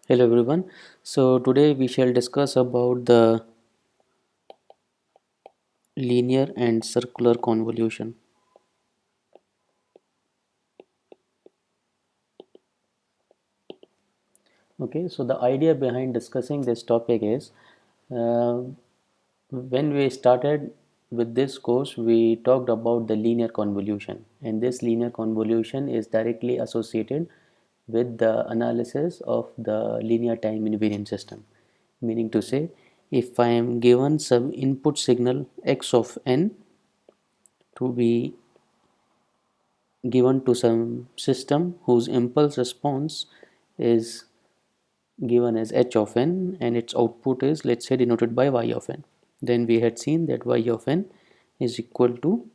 Hello everyone. So today we shall discuss about the linear and circular convolution. Okay, so the idea behind discussing this topic is uh, when we started with this course, we talked about the linear convolution, and this linear convolution is directly associated with the analysis of the linear time invariant system. Meaning to say, if I am given some input signal x of n to be given to some system whose impulse response is given as h of n and its output is, let's say, denoted by y of n, then we had seen that y of n is equal to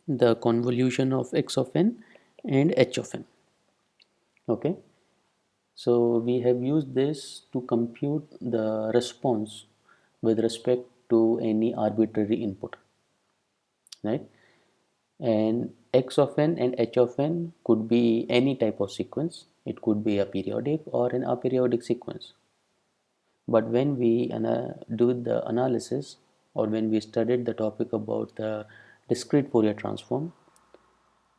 the convolution of x of n and h of n. Okay, so we have used this to compute the response with respect to any arbitrary input, right? And x of n and h of n could be any type of sequence. It could be a periodic or an aperiodic sequence. But when we do the analysis, or when we studied the topic about the discrete Fourier transform,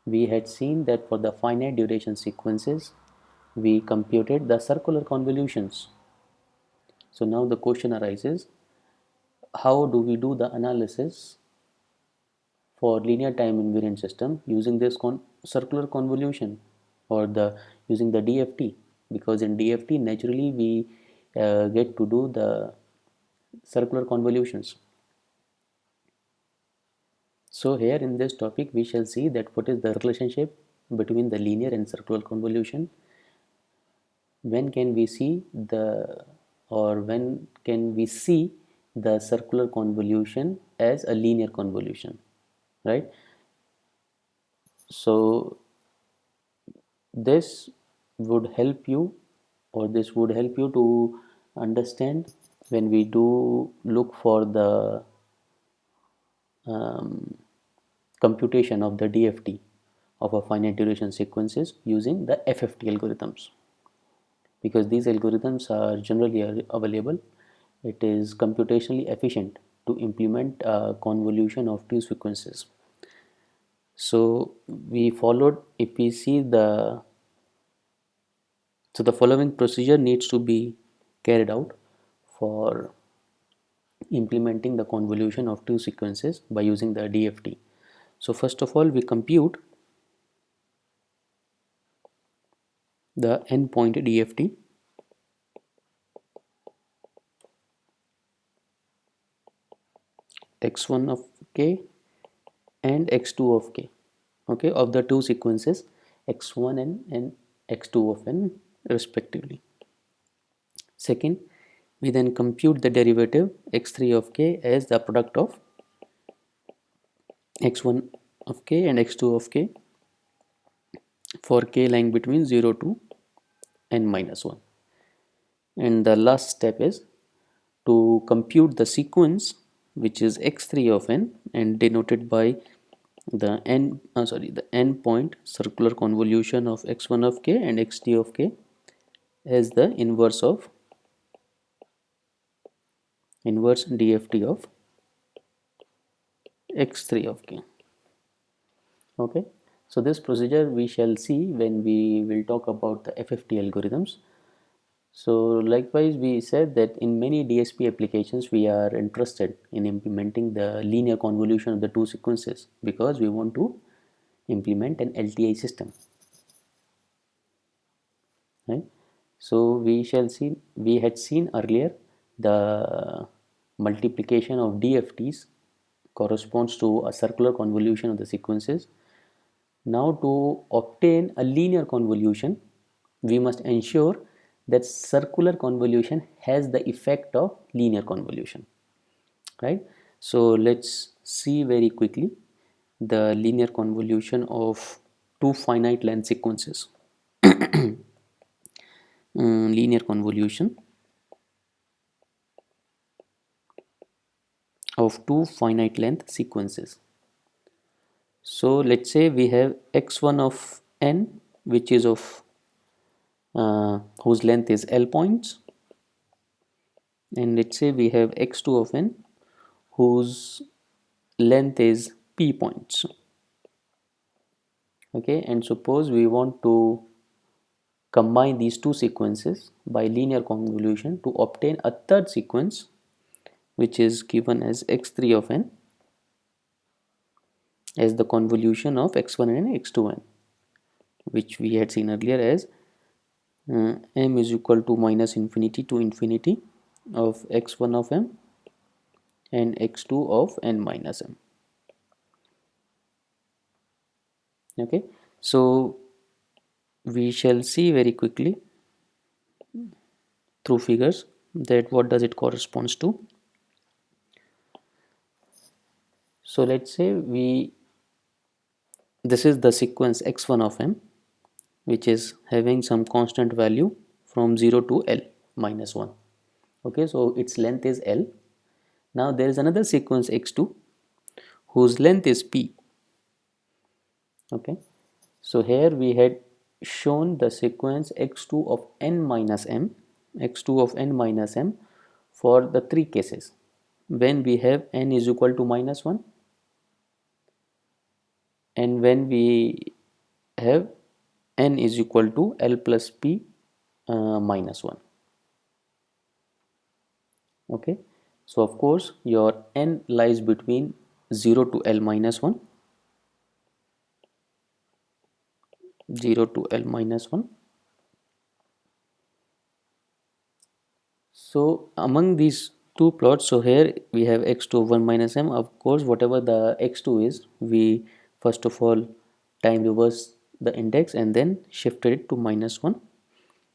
we had seen that for the finite duration sequences we computed the circular convolutions. So now the question arises, how do we do the analysis for linear time invariant system using this circular convolution, or the using the DFT? Because in DFT naturally we get to do the circular convolutions. So here in this topic we shall see that what is the relationship between the linear and circular convolution. When can we see the, or when can we see the circular convolution as a linear convolution, right? So this would help you, or this would help you to understand when we do look for the um, computation of the DFT of a finite duration sequences using the FFT algorithms, because these algorithms are generally available. It is computationally efficient to implement a convolution of two sequences. So we followed, if we see the, so the following procedure needs to be carried out for implementing the convolution of two sequences by using the DFT. So first of all, we compute the endpoint DFT, x1 of k and x2 of k, okay, of the two sequences x1 and x2 of n respectively. Second, we then compute the derivative x3 of k as the product of x1 of k and x2 of k for k lying between 0 to n minus 1. And the last step is to compute the sequence which is x3 of n and denoted by the the n point circular convolution of x1 of k and x2 of k as the inverse DFT of x3 of k. Okay, so this procedure we shall see when we will talk about the FFT algorithms. So likewise, we said that in many DSP applications we are interested in implementing the linear convolution of the two sequences because we want to implement an LTI system, right? So we had seen earlier the multiplication of DFTs corresponds to a circular convolution of the sequences. Now to obtain a linear convolution, we must ensure that circular convolution has the effect of linear convolution, right? So let's see very quickly the linear convolution of two finite length sequences. Linear convolution of two finite length sequences. So let's say we have x1 of n, which is of whose length is L points, and let's say we have x2 of n whose length is P points. Okay, and suppose we want to combine these two sequences by linear convolution to obtain a third sequence, which is given as x3 of n as the convolution of x1 and x2n, which we had seen earlier as m is equal to minus infinity to infinity of x1 of m and x2 of n minus m. Okay, so we shall see very quickly through figures that what does it corresponds to. So let's say this is the sequence x1 of m, which is having some constant value from 0 to L minus 1. Okay, so its length is L. Now there is another sequence x2 whose length is P. Okay, so here we had shown the sequence x2 of n minus m, x2 of n minus m for the three cases when we have n is equal to minus 1 and when we have n is equal to L plus P minus 1. Okay, so of course your n lies between 0 to L minus 1, 0 to L minus 1. So among these two plots, so here we have x2 of 1 minus m. Of course, whatever the x2 is, we first of all time reverse the index and then shifted it to minus 1.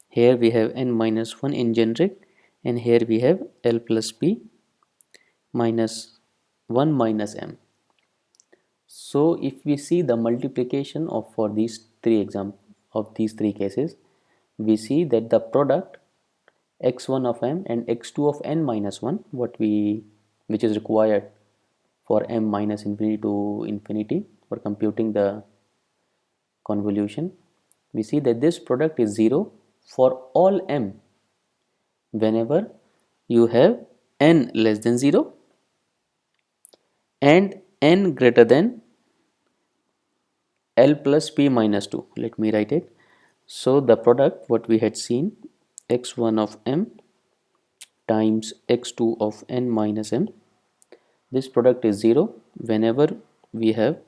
Here we have n minus 1 in generic, and here we have L plus P minus 1 minus m. So if we see the multiplication of for these three examples of these three cases, we see that the product x1 of m and x2 of n minus 1 which is required for m minus infinity to infinity for computing the convolution, we see that this product is 0 for all m whenever you have n less than 0 and n greater than L plus P minus 2. Let me write it. So the product what we had seen x1 of m times x2 of n minus m, this product is 0 whenever we have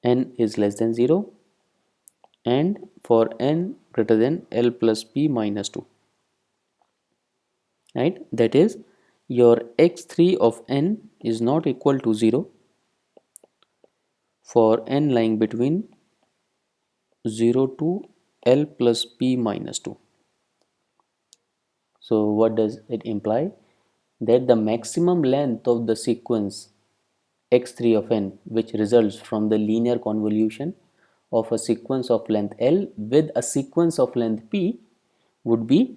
n is less than 0 and for n greater than L plus P minus 2, right? That is your x3 of n is not equal to 0 for n lying between 0 to L plus P minus 2. So what does it imply? That the maximum length of the sequence x3 of n, which results from the linear convolution of a sequence of length L with a sequence of length P, would be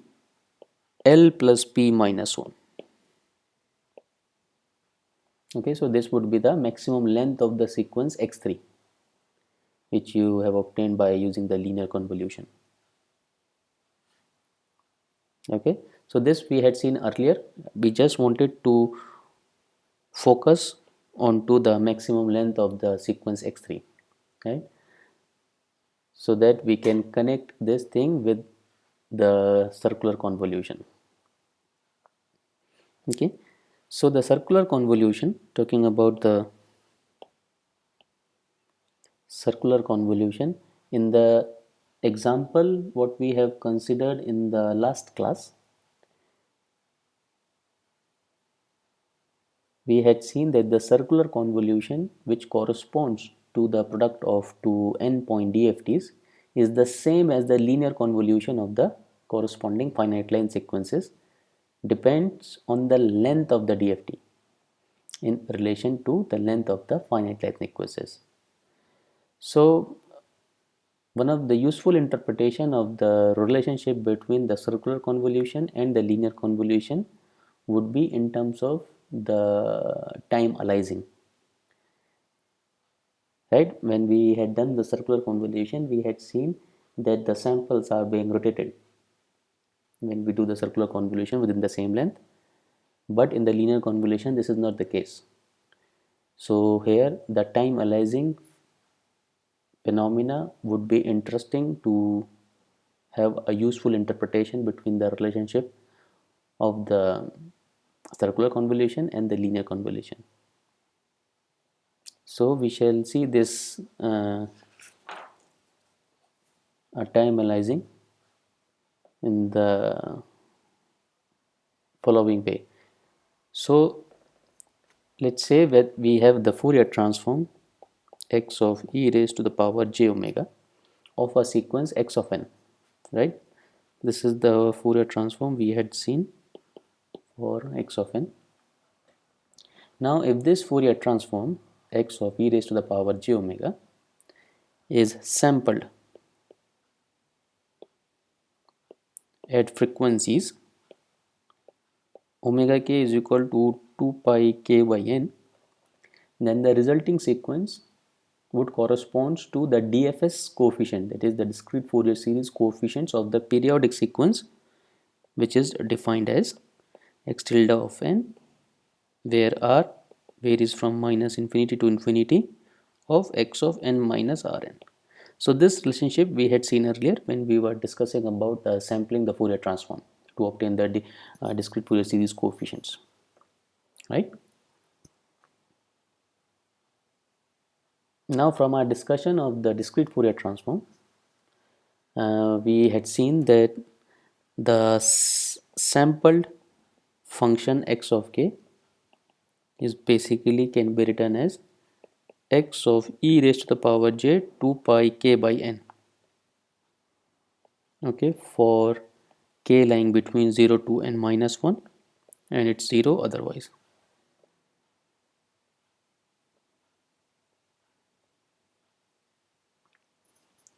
L plus P minus 1. Okay, so this would be the maximum length of the sequence x3, which you have obtained by using the linear convolution. Okay, so this we had seen earlier. We just wanted to focus onto the maximum length of the sequence x3, right? So that we can connect this thing with the circular convolution. Okay, so the circular convolution, talking about the circular convolution, in the example what we have considered in the last class, we had seen that the circular convolution, which corresponds to the product of two n-point DFTs, is the same as the linear convolution of the corresponding finite line sequences, depends on the length of the DFT in relation to the length of the finite line sequences. So one of the useful interpretation of the relationship between the circular convolution and the linear convolution would be in terms of the time aliasing. Right, when we had done the circular convolution, we had seen that the samples are being rotated when we do the circular convolution within the same length, but in the linear convolution this is not the case. So here the time aliasing phenomena would be interesting to have a useful interpretation between the relationship of the circular convolution and the linear convolution. So we shall see this time aliasing in the following way. So let's say that we have the Fourier transform x of e raised to the power j omega of a sequence x of n, right? This is the Fourier transform we had seen for x of n. Now if this Fourier transform x of e raised to the power j omega is sampled at frequencies omega k is equal to 2 pi k by n, then the resulting sequence would correspond to the DFS coefficient, that is the discrete Fourier series coefficients of the periodic sequence, which is defined as x tilde of n, where r varies from minus infinity to infinity of x of n minus Rn. So this relationship we had seen earlier when we were discussing about sampling the Fourier transform to obtain the discrete Fourier series coefficients, right? Now from our discussion of the discrete Fourier transform, we had seen that the sampled function x of k is basically can be written as x of e raised to the power j 2 pi k by n, okay, for k lying between 0 to n minus 1 and it's 0 otherwise.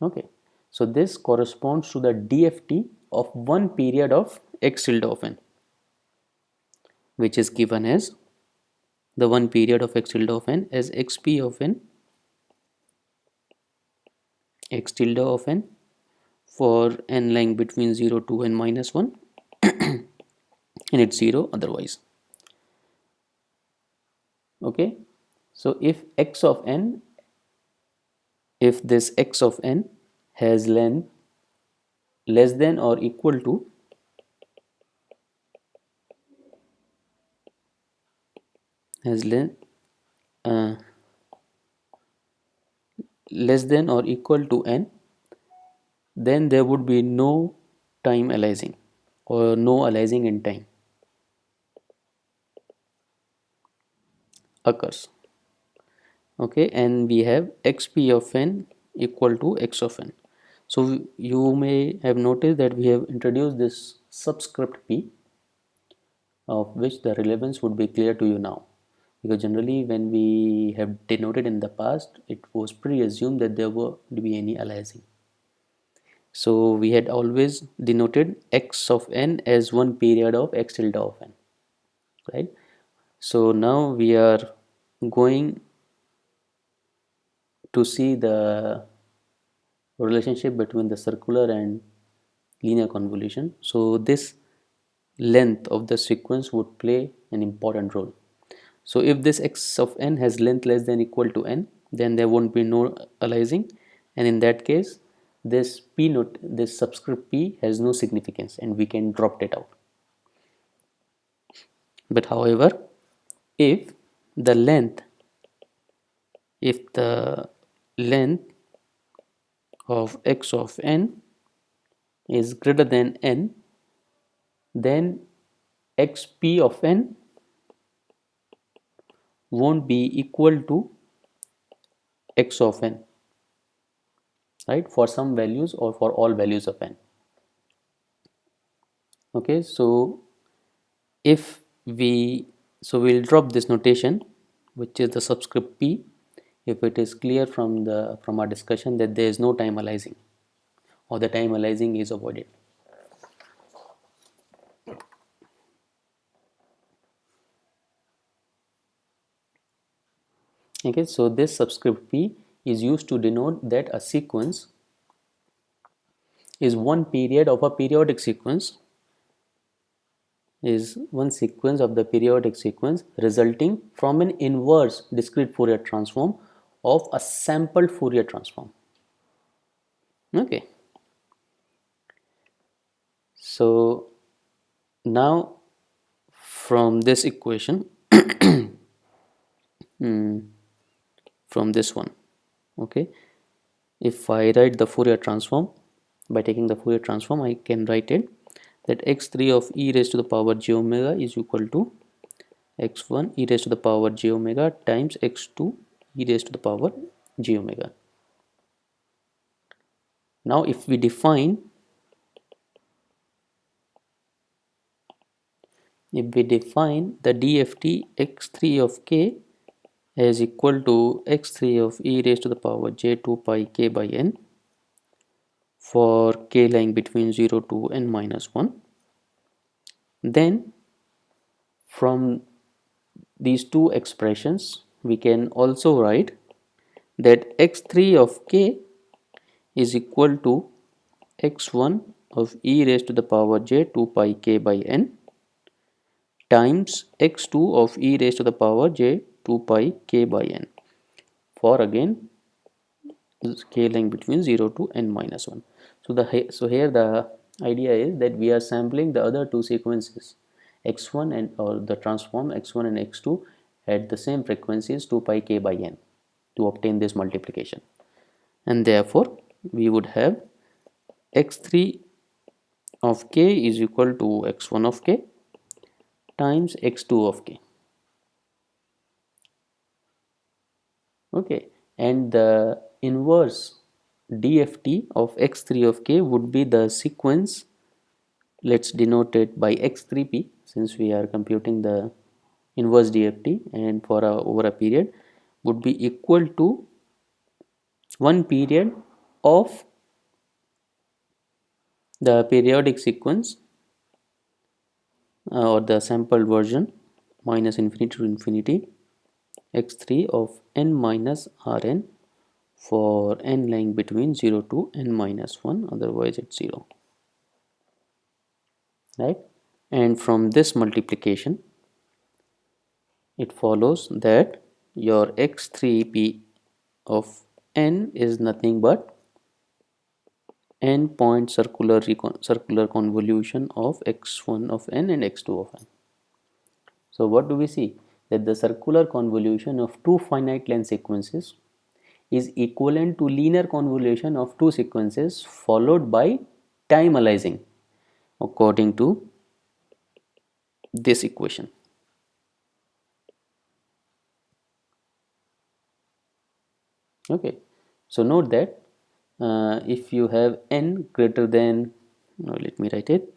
Okay, so this corresponds to the DFT of one period of x tilde of n, which is given as the one period of x tilde of n as xp of n x tilde of n for n lying between 0 to n minus 1 and it's 0 otherwise. Okay, so if this x of n has length less than or equal to has length uh, less than or equal to n, then there would be no time aliasing or no aliasing in time occurs. Okay, and we have xp of n equal to x of n. So you may have noticed that we have introduced this subscript p, of which the relevance would be clear to you now, because generally when we have denoted in the past it was pre-assumed that there would be any aliasing. So we had always denoted x of n as one period of x tilde of n, right? So now we are going to see the relationship between the circular and linear convolution. So this length of the sequence would play an important role. So if this x of n has length less than equal to n, then there won't be no aliasing, and in that case this subscript p has no significance and we can drop it out. But however, if the length if the length of x of n is greater than n, then xp of n won't be equal to x of n, right, for some values or for all values of n. Okay, so if we we'll drop this notation, which is the subscript p, if it is clear from our discussion that there is no time aliasing or the time aliasing is avoided. Okay, so this subscript p is used to denote that a sequence is one period of a periodic sequence, is one sequence of the periodic sequence resulting from an inverse discrete Fourier transform of a sampled Fourier transform. Okay, so now from this equation, from this one, okay, if I write the Fourier transform, by taking the Fourier transform, I can write it that x3 of e raised to the power j omega is equal to x1 e raised to the power j omega times x2 e raised to the power j omega. Now if we define the DFT x3 of k is equal to x3 of e raised to the power j2 pi k by n for k lying between 0 to n minus 1, then from these two expressions we can also write that x3 of k is equal to x1 of e raised to the power j 2 pi k by n times x2 of e raised to the power j 2 pi k by n for again scaling between 0 to n minus 1. So here the idea is that we are sampling the other two sequences x1 and or the transform x1 and x2 at the same frequencies 2 pi k by n to obtain this multiplication, and therefore we would have x3 of k is equal to x1 of k times x2 of k. Okay, and the inverse DFT of x3 of k would be the sequence. Let's denote it by x3p since we are computing the inverse DFT, and for over a period would be equal to one period of the periodic sequence or the sampled version minus infinity to infinity x3 of n minus Rn for n lying between 0 to n minus 1, otherwise it's 0, right? And from this multiplication it follows that your x3p of n is nothing but n point circular convolution of x1 of n and x2 of n. So what do we see? That the circular convolution of two finite length sequences is equivalent to linear convolution of two sequences followed by time aliasing according to this equation. Okay, so note that if you have n greater than, let me write it.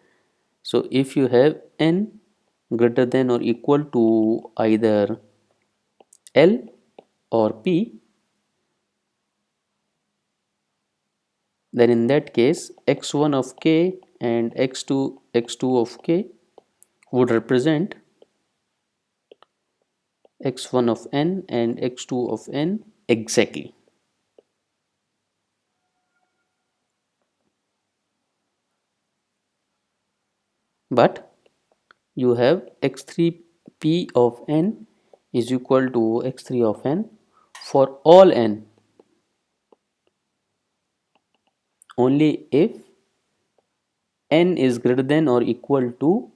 So if you have n greater than or equal to either L or P, then in that case x1 of k and x2 of k would represent x1 of n and x2 of n exactly. But you have x3p of n is equal to x3 of n for all n only if n is greater than or equal to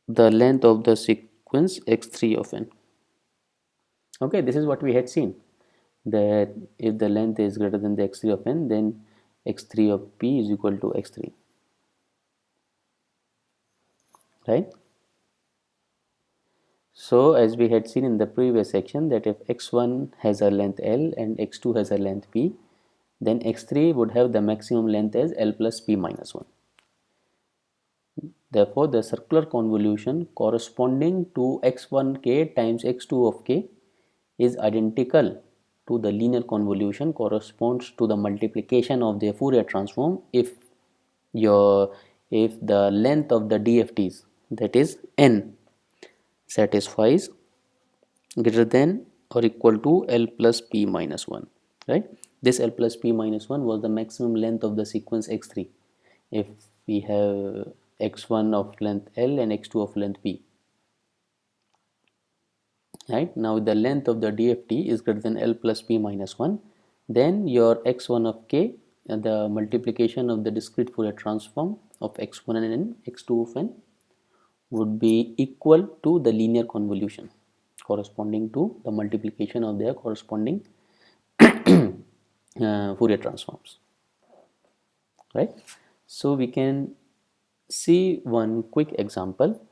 the length of the sequence x3 of n. Okay, this is what we had seen, that if the length is greater than the x3 of n, then x3 of p is equal to x3, right? So as we had seen in the previous section, that if x1 has a length L and x2 has a length P, then x3 would have the maximum length as L plus P minus 1. Therefore, the circular convolution corresponding to x1k times x2 of k is identical to the linear convolution corresponds to the multiplication of the Fourier transform your if the length of the DFTs, that is n, satisfies greater than or equal to L plus P minus 1, right? This L plus P minus 1 was the maximum length of the sequence x3 if we have x1 of length L and x2 of length P, right? Now the length of the DFT is greater than L plus P minus 1, then your x1 of k and the multiplication of the discrete Fourier transform of x1 and n, x2 of n would be equal to the linear convolution corresponding to the multiplication of their corresponding Fourier transforms, right? So we can see one quick example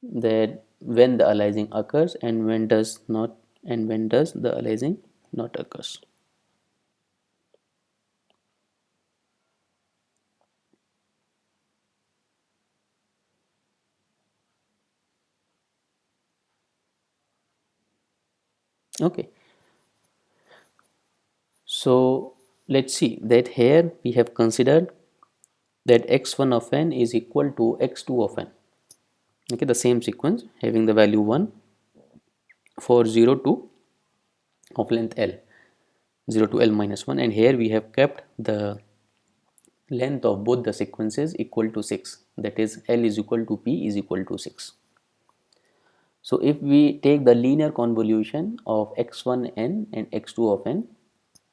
that when the aliasing occurs and when does not, and when does the aliasing not occurs. Okay, so let's see that here we have considered that x1 of n is equal to x2 of n. Okay, the same sequence having the value 1 for 0 to of length L, 0 to L minus 1, and here we have kept the length of both the sequences equal to 6, that is L is equal to P is equal to 6. So if we take the linear convolution of x1n and x2 of n,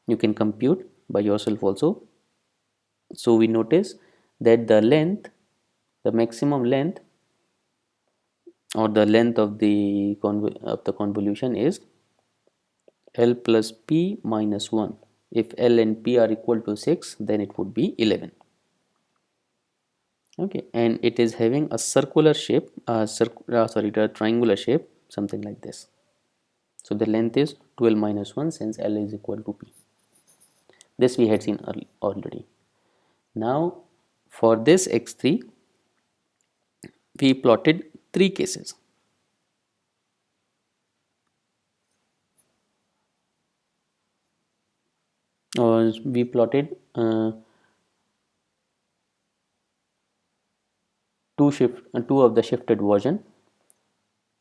you can compute by yourself also. So we notice that the length, the maximum length or the length of the convolution is L plus P minus 1. If L and P are equal to 6, then it would be 11. Okay, and it is having a circular shape, the triangular shape, something like this. So the length is 12 minus 1 since L is equal to P. This we had seen already. Now for this x3, we plotted three cases. Or we plotted two of the shifted version.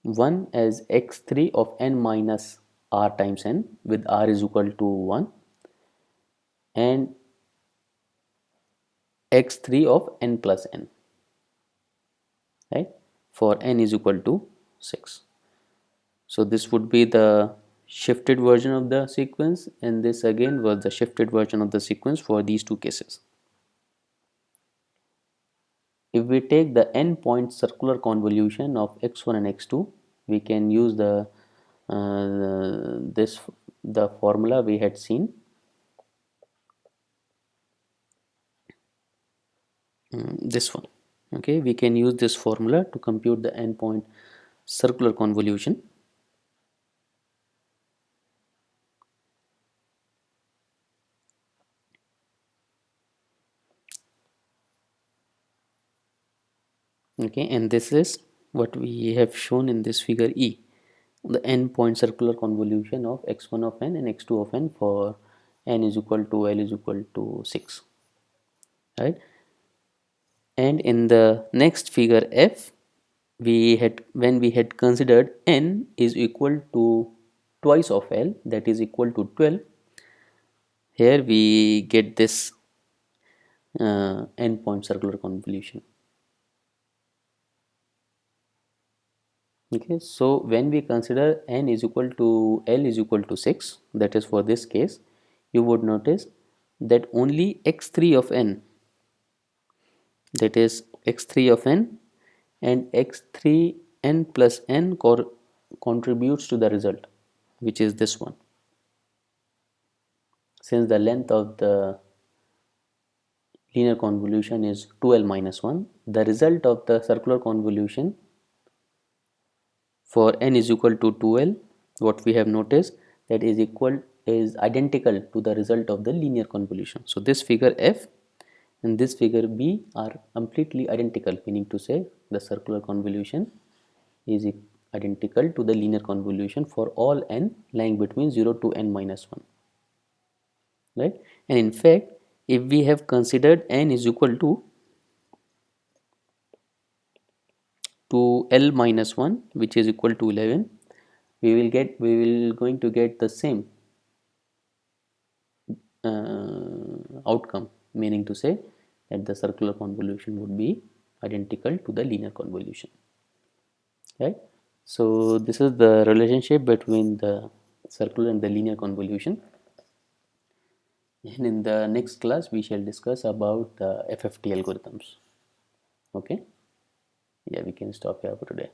One as x3 of n minus r times n with r is equal to 1, and x3 of n plus n, right, for n is equal to 6. So this would be the shifted version of the sequence, and this again was the shifted version of the sequence for these two cases. If we take the n point circular convolution of x1 and x2, we can use the the formula we had seen. This one. Okay, we can use this formula to compute the n point circular convolution. Okay, and this is what we have shown in this figure E, the n point circular convolution of x1 of n and x2 of n for n is equal to L is equal to 6, right? And in the next figure F, we had, when we had considered n is equal to twice of L, that is equal to 12, here we get this n point circular convolution. Okay, so when we consider n is equal to L is equal to 6, that is for this case, you would notice that only x3 of n, that is x3 of n and x3 n plus n contributes to the result, which is this one. Since the length of the linear convolution is 2L minus 1, the result of the circular convolution for n is equal to 2L, what we have noticed that is identical to the result of the linear convolution. So this figure F and this figure B are completely identical, meaning to say the circular convolution is identical to the linear convolution for all n lying between 0 to n minus 1, right? And in fact, if we have considered n is equal to L minus 1, which is equal to 11, we will going to get the same outcome, meaning to say that the circular convolution would be identical to the linear convolution, right? So this is the relationship between the circular and the linear convolution, and in the next class we shall discuss about the FFT algorithms. Okay, yeah, we can stop here for today.